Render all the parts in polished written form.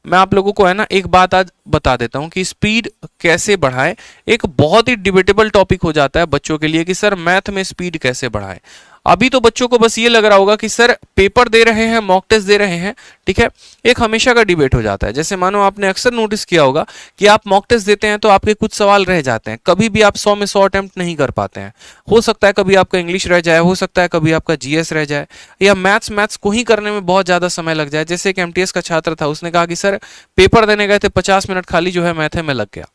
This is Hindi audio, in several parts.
मैं आप लोगों को है ना एक बात आज बता देता हूं कि स्पीड कैसे बढ़ाएं। एक बहुत ही डिबेटेबल टॉपिक हो जाता है बच्चों के लिए कि सर मैथ में स्पीड कैसे बढ़ाएं। अभी तो बच्चों को बस ये लग रहा होगा कि सर पेपर दे रहे हैं, मॉक टेस्ट दे रहे हैं, ठीक है, एक हमेशा का डिबेट हो जाता है। जैसे मानो आपने अक्सर नोटिस किया होगा कि आप मॉक टेस्ट देते हैं तो आपके कुछ सवाल रह जाते हैं, कभी भी आप 100 में 100 अटेम्प्ट नहीं कर पाते हैं। हो सकता है कभी आपका इंग्लिश रह जाए, हो सकता है कभी आपका जीएस रह जाए, या मैथ्स को ही करने में बहुत ज्यादा समय लग जाए। जैसे एक एमटीएस का छात्र था, उसने कहा कि सर पेपर देने गए थे, 50 मिनट खाली जो है मैथ में लग गया।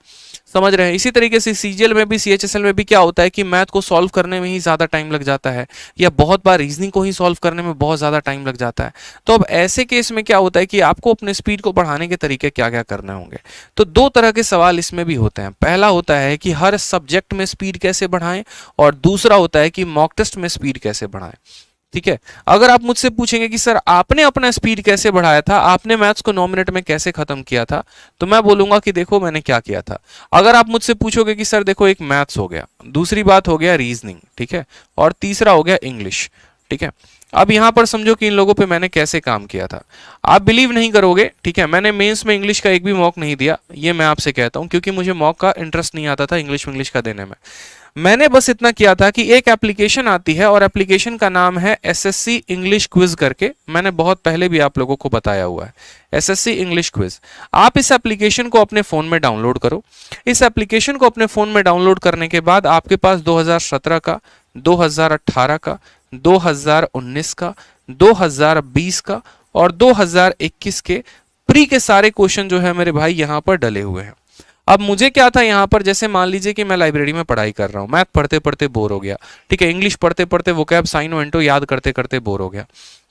समझ रहे हैं? इसी तरीके से सीजीएल में भी, सीएचएसएल में भी क्या होता है कि मैथ को सॉल्व करने में ही ज्यादा टाइम लग जाता है, या बहुत बार रीजनिंग को ही सॉल्व करने में बहुत ज्यादा टाइम लग जाता है। तो अब ऐसे केस में क्या होता है कि आपको अपने स्पीड को बढ़ाने के तरीके क्या क्या करने होंगे। तो दो तरह के सवाल इसमें भी होते हैं। पहला होता है कि हर सब्जेक्ट में स्पीड कैसे बढ़ाएं, और दूसरा होता है कि मॉक टेस्ट में स्पीड कैसे बढ़ाएं। ठीक है, अगर आप मुझसे पूछेंगे कि सर आपने अपना स्पीड कैसे बढ़ाया था, आपने मैथ्स को 9 मिनट में कैसे खत्म किया था, तो मैं बोलूंगा कि देखो मैंने क्या किया था। अगर आप मुझसे पूछोगे कि सर देखो, एक मैथ्स हो गया, दूसरी बात हो गया रीजनिंग, ठीक है, और तीसरा हो गया इंग्लिश, ठीक है। अब यहां पर समझो कि इन लोगों पे मैंने कैसे काम किया था। आप बिलीव नहीं करोगे, ठीक है, मैंने मेंस में इंग्लिश का एक भी मॉक नहीं दिया, ये मैं आपसे कहता हूं, क्योंकि मुझे मॉक का इंटरेस्ट नहीं आता था इंग्लिश का देने में। मैंने बस इतना किया था कि एक एप्लीकेशन आती है, और एप्लीकेशन का नाम है एसएससी इंग्लिश क्विज करके, मैंने बहुत पहले भी आप लोगों को बताया हुआ है, एसएससी इंग्लिश क्विज। आप इस एप्लीकेशन को अपने फोन में डाउनलोड करो। इस एप्लीकेशन को अपने फोन में डाउनलोड करने के बाद आपके पास 2017 का, 2018 का, 2019 का, 2020 का और 2021 के प्री के सारे क्वेश्चन जो है मेरे भाई यहां पर डले हुए हैं। अब मुझे क्या था यहां पर, जैसे मान लीजिए कि मैं लाइब्रेरी में पढ़ाई कर रहा हूं, मैथ पढ़ते पढ़ते बोर हो गया, ठीक है, इंग्लिश पढ़ते पढ़ते वोकैब साइन वेंटो याद करते करते बोर हो गया,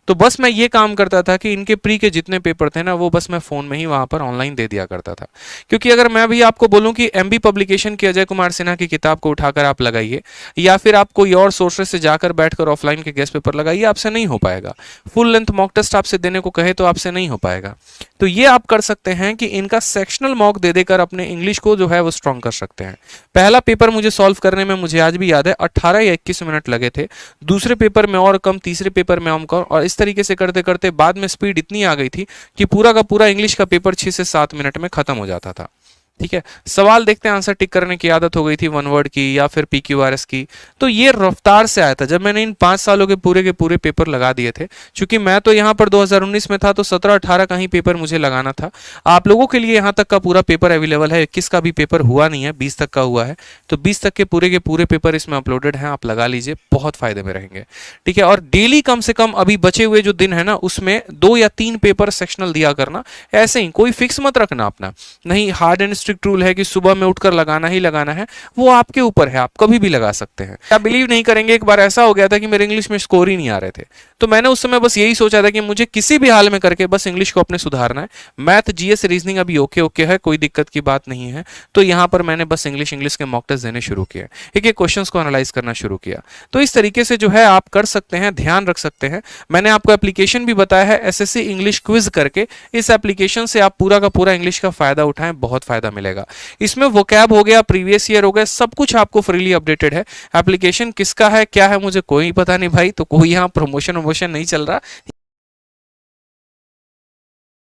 तो बस मैं ये काम करता था कि इनके प्री के जितने पेपर थे ना, वो बस मैं फोन में ही वहां पर ऑनलाइन दे दिया करता था। क्योंकि अगर मैं भी आपको बोलूं कि एमबी पब्लिकेशन की अजय कुमार सिन्हा की किताब को उठाकर आप लगाइए, या फिर आप कोई और सोर्सेस से जाकर बैठकर ऑफलाइन के गेस्ट पेपर लगाइए, आपसे नहीं हो पाएगा। फुल लेंथ मॉक टेस्ट आपसे देने को कहे तो आपसे नहीं हो पाएगा। तो ये आप कर सकते हैं कि इनका सेक्शनल मॉक दे देकर अपने इंग्लिश को जो है वो स्ट्रॉन्ग कर सकते हैं। पहला पेपर मुझे सॉल्व करने में, मुझे आज भी याद है, 18 या 21 मिनट लगे थे, दूसरे पेपर में और कम, तीसरे पेपर में और कम, और इस तरीके से करते करते बाद में स्पीड इतनी आ गई थी कि पूरा का पूरा इंग्लिश का पेपर 6 से 7 मिनट में खत्म हो जाता था। ठीक है, सवाल देखते हैं, आंसर टिक करने की आदत हो गई थी, वन वर्ड की या फिर पीक्यूआरएस की। तो ये रफ्तार से आया था जब मैंने इन 5 सालों के पूरे पेपर लगा दिए थे। क्योंकि मैं तो यहाँ पर 2019 में था, तो 17-18 का ही पेपर मुझे लगाना था। आप लोगों के लिए यहाँ तक का पूरा पेपर अवेलेबल है, 21 का भी पेपर हुआ नहीं है, 20 तक का हुआ है। तो 20 तक के पूरे पेपर इसमें अपलोडेड हैं, आप लगा लीजिए, बहुत फायदे में रहेंगे। ठीक है, और डेली कम से कम अभी बचे हुए जो दिन है ना, उसमें 2 या 3 पेपर सेक्शनल दिया करना। ऐसे ही कोई फिक्स मत रखना अपना, नहीं हार्ड एंड स्ट्रिक्ट रूल है कि सुबह में उठकर लगाना ही लगाना है, वो आपके ऊपर है, आप कभी भी लगा सकते हैं। आप बिलीव नहीं करेंगे, एक बार ऐसा हो गया था कि मेरे इंग्लिश में स्कोर ही नहीं आ रहे थे, तो मैंने उस समय बस यही सोचा था कि मुझे किसी भी हाल में करके बस इंग्लिश को अपने सुधारना है। मैथ, जीएस, रीजनिंग अभी ओके है, कोई दिक्कत की बात नहीं है। तो यहां पर मैंने बस इंग्लिश के मॉक टेस्ट देने शुरू किए, एक एक क्वेश्चंस को एनालाइज करना शुरू किया। तो इस तरीके से जो है आप कर सकते हैं, ध्यान रख सकते हैं। मैंने आपको एप्लीकेशन भी बताया है, एसएससी इंग्लिश क्विज करके। इस एप्लीकेशन से आप पूरा का पूरा इंग्लिश का फायदा उठाएं, बहुत फायदा मिलेगा। इसमें वोकैब हो गया, प्रीवियस ईयर हो गया, सब कुछ आपको फ्रीली अपडेटेड है। एप्लीकेशन किसका है क्या है मुझे कोई पता नहीं भाई, तो कोई यहाँ प्रमोशन नहीं चल रहा।